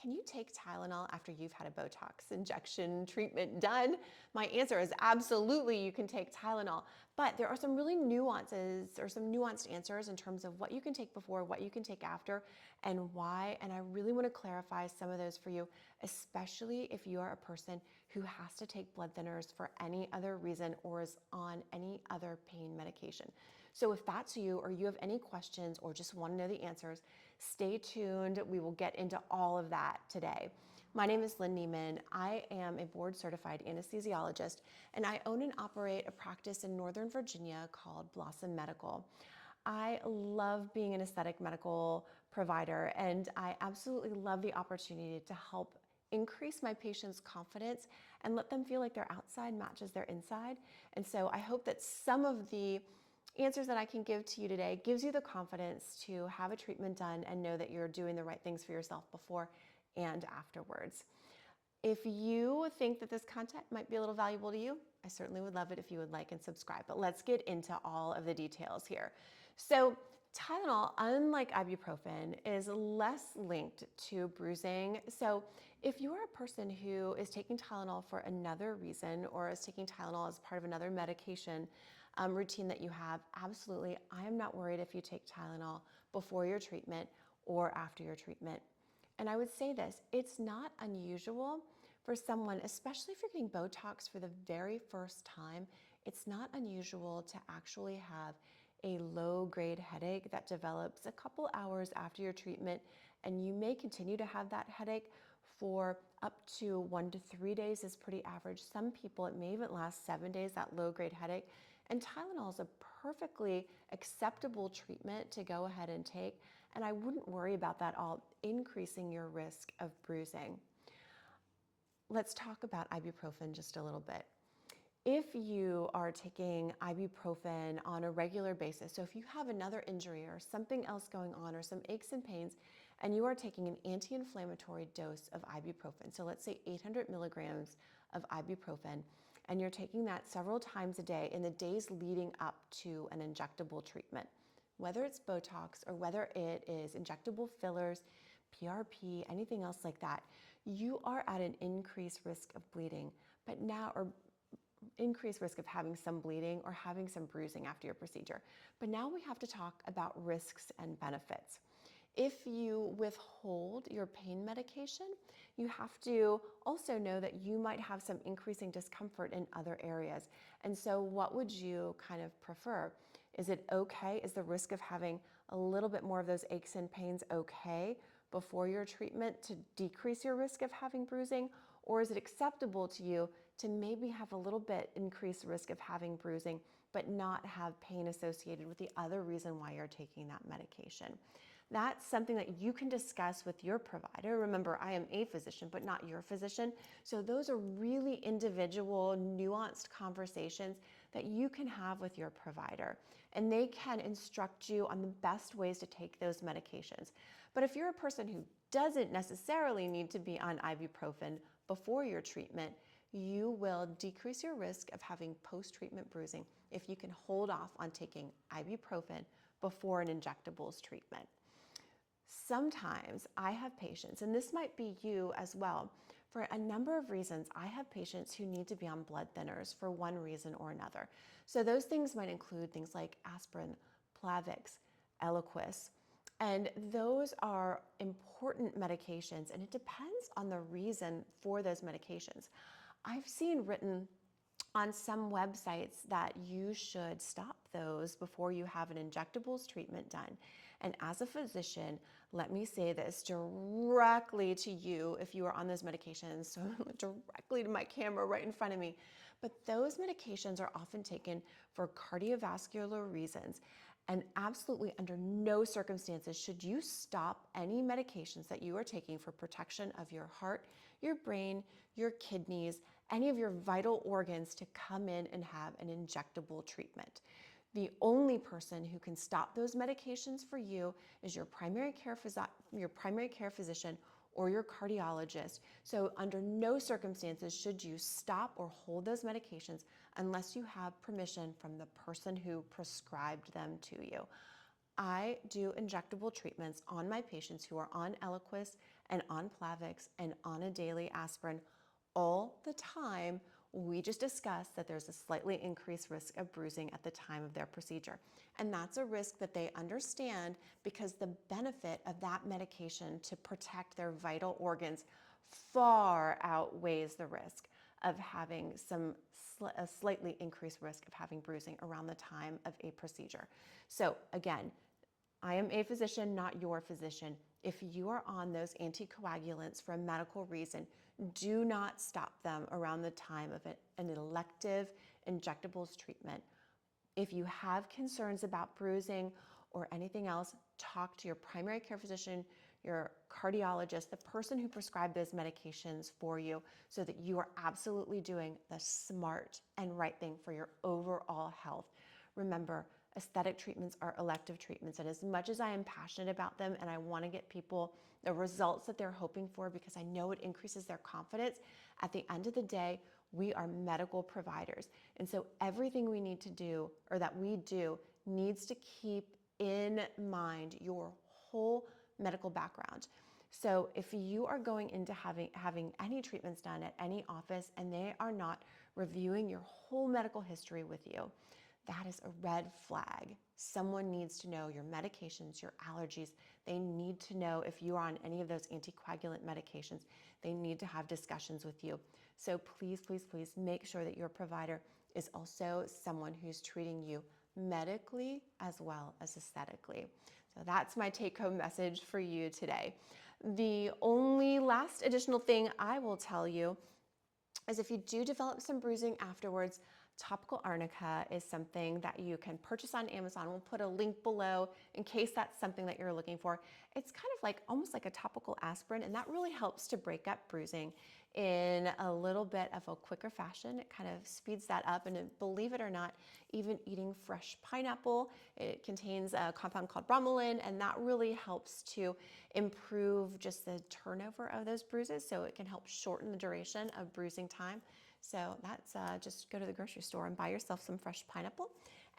can you take Tylenol after you've had a Botox injection treatment done? My answer is absolutely you can take Tylenol, but there are some really nuances or some nuanced answers in terms of what you can take before, what you can take after, and why. And I really want to clarify some of those for you, especially if you are a person who has to take blood thinners for any other reason or is on any other pain medication. So if that's you or you have any questions or just want to know the answers, stay tuned. We will get into all of that today. My name is Lynn Neiman. I am a board certified anesthesiologist, and I own and operate a practice in Northern Virginia called Blossom Medical. I love being an aesthetic medical provider, and I absolutely love the opportunity to help increase my patients' confidence and let them feel like their outside matches their inside. And so I hope that some of the answers that I can give to you today gives you the confidence to have a treatment done and know that you're doing the right things for yourself before and afterwards. If you think that this content might be a little valuable to you, I certainly would love it if you would like and subscribe. But let's get into all of the details here. So Tylenol, unlike ibuprofen, is less linked to bruising. So if you are a person who is taking Tylenol for another reason or is taking Tylenol as part of another medication routine that you have, absolutely, I am not worried if you take Tylenol before your treatment or after your treatment. And I would say this, it's not unusual for someone, especially if you're getting Botox for the very first time, it's not unusual to actually have a low-grade headache that develops a couple hours after your treatment, and you may continue to have that headache for up to 1 to 3 days is pretty average. Some people, it may even last 7 days, that low-grade headache. And Tylenol is a perfectly acceptable treatment to go ahead and take, and I wouldn't worry about that all increasing your risk of bruising. Let's talk about ibuprofen just a little bit. If you are taking ibuprofen on a regular basis, so if you have another injury or something else going on or some aches and pains, and you are taking an anti-inflammatory dose of ibuprofen, so let's say 800 milligrams of ibuprofen, and you're taking that several times a day in the days leading up to an injectable treatment, whether it's Botox or whether it is injectable fillers, PRP, anything else like that, you are at an increased risk of bleeding, but now, or increased risk of having some bleeding or having some bruising after your procedure. But now we have to talk about risks and benefits. If you withhold your pain medication, you have to also know that you might have some increasing discomfort in other areas. And so what would you kind of prefer? Is it okay? Is the risk of having a little bit more of those aches and pains okay before your treatment to decrease your risk of having bruising? Or is it acceptable to you to maybe have a little bit increased risk of having bruising, but not have pain associated with the other reason why you're taking that medication? That's something that you can discuss with your provider. Remember, I am a physician, but not your physician. So those are really individual, nuanced conversations that you can have with your provider, and they can instruct you on the best ways to take those medications. But if you're a person who doesn't necessarily need to be on ibuprofen before your treatment, you will decrease your risk of having post-treatment bruising if you can hold off on taking ibuprofen before an injectables treatment. Sometimes I have patients, and this might be you as well, for a number of reasons, I have patients who need to be on blood thinners for one reason or another. So those things might include things like aspirin, Plavix, Eliquis, and those are important medications, and it depends on the reason for those medications. I've seen written on some websites that you should stop those before you have an injectables treatment done. And as a physician, let me say this directly to you if you are on those medications, so directly to my camera right in front of me. But those medications are often taken for cardiovascular reasons. And absolutely under no circumstances should you stop any medications that you are taking for protection of your heart, your brain, your kidneys, any of your vital organs to come in and have an injectable treatment. The only person who can stop those medications for you is your primary care physician or your cardiologist. So under no circumstances should you stop or hold those medications unless you have permission from the person who prescribed them to you. I do injectable treatments on my patients who are on Eliquis and on Plavix and on a daily aspirin all the time. We just discussed that there's a slightly increased risk of bruising at the time of their procedure. And that's a risk that they understand because the benefit of that medication to protect their vital organs far outweighs the risk of having a slightly increased risk of having bruising around the time of a procedure. So again, I am a physician, not your physician. If you are on those anticoagulants for a medical reason, do not stop them around the time of an elective injectables treatment. If you have concerns about bruising or anything else, talk to your primary care physician, your cardiologist, the person who prescribed those medications for you, so that you are absolutely doing the smart and right thing for your overall health. Remember, aesthetic treatments are elective treatments, and as much as I am passionate about them and I want to get people the results that they're hoping for because I know it increases their confidence, at the end of the day, we are medical providers. And so everything we need to do, or that we do, needs to keep in mind your whole medical background. So if you are going into having any treatments done at any office and they are not reviewing your whole medical history with you, that is a red flag. Someone needs to know your medications, your allergies. They need to know if you are on any of those anticoagulant medications. They need to have discussions with you. So please, please, please make sure that your provider is also someone who's treating you medically as well as aesthetically. So that's my take-home message for you today. The only last additional thing I will tell you is if you do develop some bruising afterwards, topical arnica is something that you can purchase on Amazon. We'll put a link below in case that's something that you're looking for. It's kind of like almost like a topical aspirin, and that really helps to break up bruising in a little bit of a quicker fashion. It kind of speeds that up, and believe it or not, even eating fresh pineapple, it contains a compound called bromelain, and that really helps to improve just the turnover of those bruises, so it can help shorten the duration of bruising time. So that's just go to the grocery store and buy yourself some fresh pineapple.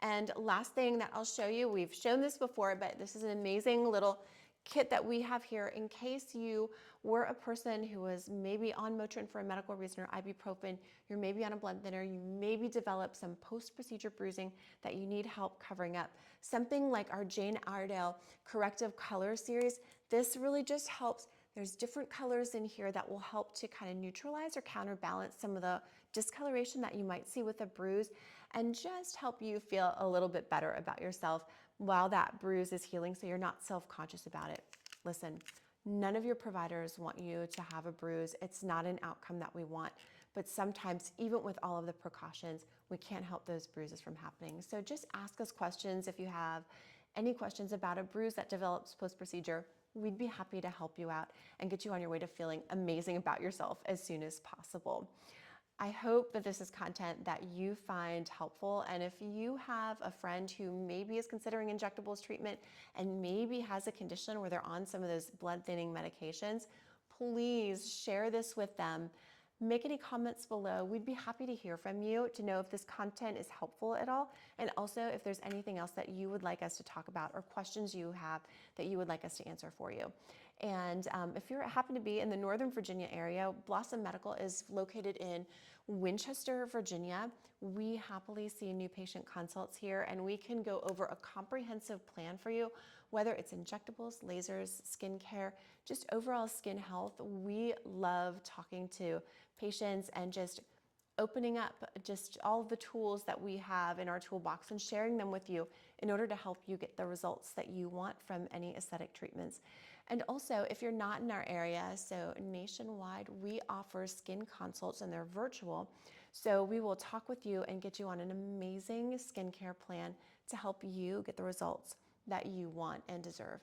And last thing that I'll show you, we've shown this before, but this is an amazing little kit that we have here in case you were a person who was maybe on Motrin for a medical reason or ibuprofen, you're maybe on a blood thinner, you maybe developed some post-procedure bruising that you need help covering up. Something like our Jane Iredale Corrective Color series, this really just helps. There's different colors in here that will help to kind of neutralize or counterbalance some of the discoloration that you might see with a bruise and just help you feel a little bit better about yourself while that bruise is healing, so you're not self-conscious about it. Listen, none of your providers want you to have a bruise. It's not an outcome that we want, but sometimes even with all of the precautions, we can't help those bruises from happening. So just ask us questions if you have any questions about a bruise that develops post-procedure. We'd be happy to help you out and get you on your way to feeling amazing about yourself as soon as possible. I hope that this is content that you find helpful, and if you have a friend who maybe is considering injectables treatment and maybe has a condition where they're on some of those blood thinning medications, please share this with them. Make any comments below. We'd be happy to hear from you to know if this content is helpful at all, and also if there's anything else that you would like us to talk about or questions you have that you would like us to answer for you. And if you happen to be in the Northern Virginia area, Blossom Medical is located in Winchester, Virginia. We happily see new patient consults here, and we can go over a comprehensive plan for you, whether it's injectables, lasers, skincare, just overall skin health. We love talking to patients and just opening up just all of the tools that we have in our toolbox and sharing them with you in order to help you get the results that you want from any aesthetic treatments. And also, if you're not in our area, so nationwide, we offer skin consults and they're virtual. So we will talk with you and get you on an amazing skincare plan to help you get the results that you want and deserve.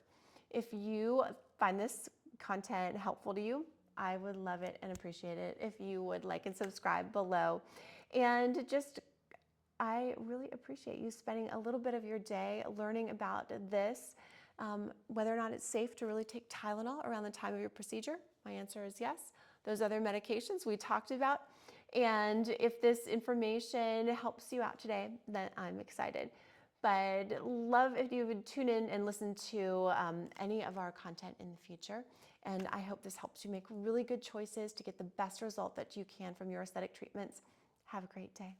If you find this content helpful to you, I would love it and appreciate it if you would like and subscribe below. And just, I really appreciate you spending a little bit of your day learning about this. Whether or not it's safe to really take Tylenol around the time of your procedure, my answer is yes. Those other medications we talked about. And if this information helps you out today, then I'm excited. But love if you would tune in and listen to any of our content in the future. And I hope this helps you make really good choices to get the best result that you can from your aesthetic treatments. Have a great day.